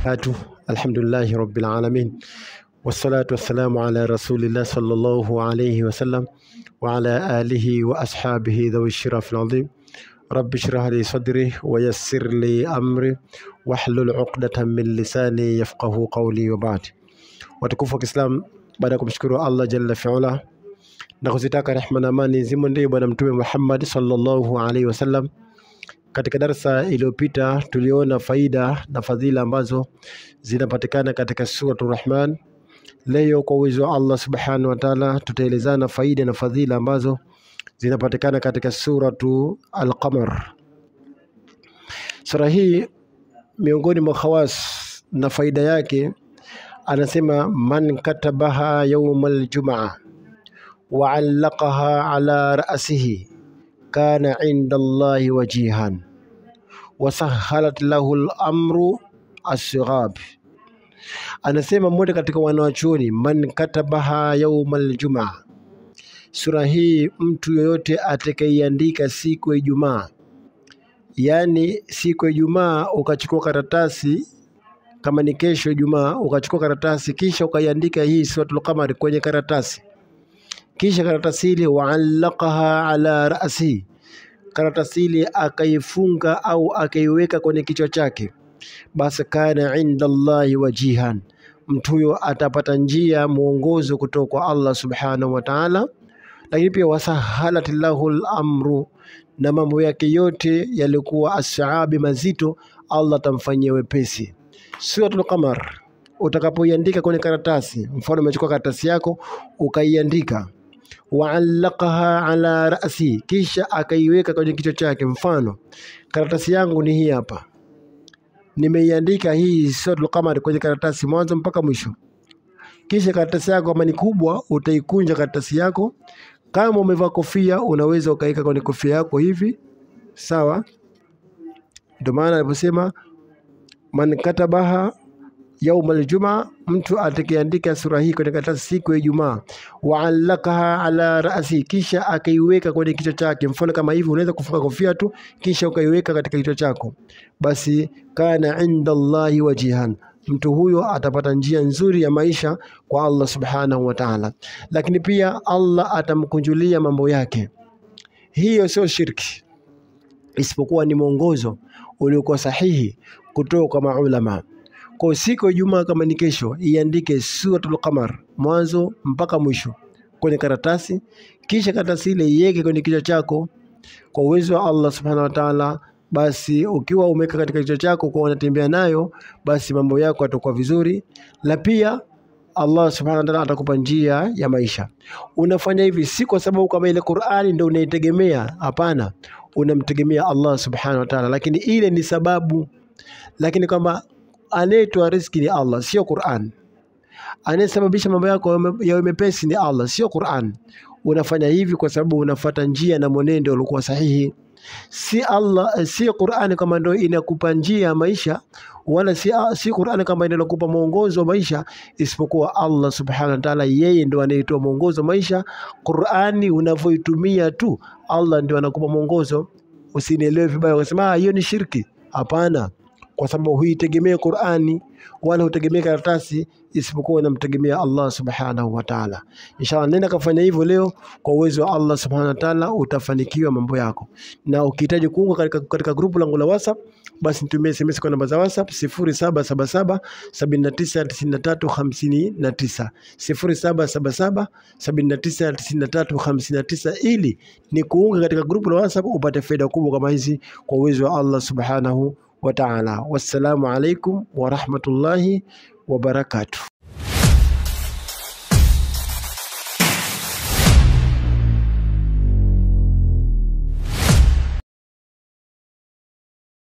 Alhamdulillahi Rabbil Alamin. Wassalatu wassalamu ala Rasulillah sallallahu alayhi wa sallam wa ala alihi wa ashabihi dhawi shirafil azim. Rabbi shrah li sadri wa yassir li amri wahlul uqdatan min lisani yafqahu qawli wa ba'd. Watukufu wa Kiislam, baada ya kumshukuru Allah jalla fi'ala na kuzitaka rehema na amani zimwendee bwana mtume Muhammad sallallahu alayhi wasallam, katika darasa iliyopita tuliona faida na fadhila ambazo zinapatikana katika suratul Rahman. Leo kwa uwezo wa Allah subhanahu wa ta'ala tutaelezana faida na fadhila ambazo zinapatikana katika suratu Al-Qamar. Sura hii miongoni mwa khawas na faida yake, anasema man katabaha yawmal jum'a wa 'allaqaha ala ra'sihi kana 'inda Allahi wajihan wa sahhalat lahu al-amru as-sighab. Anasema mmoja katika wanawachuoni, man katabaha yawmal jum'a, sura hii mtu yoyote atakayeandika siku ya Ijumaa, yani siku ya Ijumaa ukachukua karatasi, kama ni kesho Ijumaa ukachukua karatasi kisha ukaiandika hii suratul Qamar kwenye karatasi, kisha karatasi ile wa'allaqaha ala ra'si, karatasi ile akaifunga au akaiweka kwenye kichwa chake, basi kana inda Allahi wajihan, mtu huyo atapata njia mwongozo kutoka kwa Allah subhanahu wa ta'ala. Lakini pia wasahalat lahu al-amru, na mambo yake yote yalikuwa as'abi mazito Allah atamfanyia wepesi. Suratul Qamar utakapoiandika kwenye karatasi, mfano umechukua karatasi yako ukaiandika wa'allaqaha ala ra'si, kisha akaiweka kwenye kichwa chake, mfano karatasi yangu ni hii hapa, nimeiandika hii suratul Qamar kwenye karatasi mwanzo mpaka mwisho. Kisha karatasi yako kama ni kubwa utaikunja karatasi yako, kama umevaa kofia unaweza ukaika kwenye kofia yako hivi, sawa? Ndio maana aliposema man katabaha yawmal jum'a, mtu atakayeandika sura hii kwenye karatasi siku ya Ijumaa, wa'allaqaha ala ra'si, kisha akaiweka kwenye kichwa chake, mfano kama hivi unaweza kufunga kofia tu kisha ukaiweka katika kichwa chako, basi kana inda Allahi wajihan, mtu huyo atapata njia nzuri ya maisha kwa Allah subhanahu wa ta'ala. Lakini pia Allah atamkunjulia mambo yake. Hiyo sio shirki, isipokuwa ni mwongozo uliokuwa sahihi kutoka kwa maulama. Kwa siku ya Ijumaa kama ni kesho, iandike suratul Qamar mwanzo mpaka mwisho kwenye karatasi, kisha karatasi ile iweke kwenye kichwa chako. Kwa uwezo wa Allah subhanahu wa ta'ala, basi ukiwa umeweka katika kichwa chako kwa unatembea nayo, basi mambo yako yatakuwa vizuri. La pia Allah subhanahu wa ta'ala atakupa njia ya maisha. Unafanya hivi si kwa sababu kama ile Qur'ani ndio unaitegemea, hapana, unamtegemea Allah subhanahu wa ta'ala, lakini ile ni sababu. Lakini kama anayetoa riziki ni Allah, sio Qur'an. Anayesababisha mambo yako yawe mepesi ni Allah, sio Qur'an. Unafanya hivi kwa sababu unafuata njia na mwenendo uliokuwa sahihi. Si Allah, si Qur'an kama ndio inakupa njia ya maisha, wala si Qur'an kama ndio inakupa mwongozo wa maisha, isipokuwa Allah subhanahu wa ta'ala, yeye ndio anayetoa mwongozo wa maisha. Qur'ani unavyoitumia tu, Allah ndio anakupa mwongozo. Usinielewe vibaya ukasema hiyo ni shirki. Hapana, kwa sababu huitegemea Qur'ani wala hutegemea karatasi, isipokuwa unamtegemea Allah subhanahu wa ta'ala. Inshallah nenda kafanya hivyo leo, kwa uwezo wa Allah subhanahu wa ta'ala utafanikiwa mambo yako. Na ukihitaji kuunga katika grupu langu la WhatsApp, basi nitumie SMS kwa namba za WhatsApp 0777 799359 0777 799359, ili ni kuunga katika grupu la WhatsApp upate faida kubwa kama hizi kwa uwezo wa Allah subhanahu wa ta'ala. Wassalamu alaikum wa rahmatullahi wa barakatuh.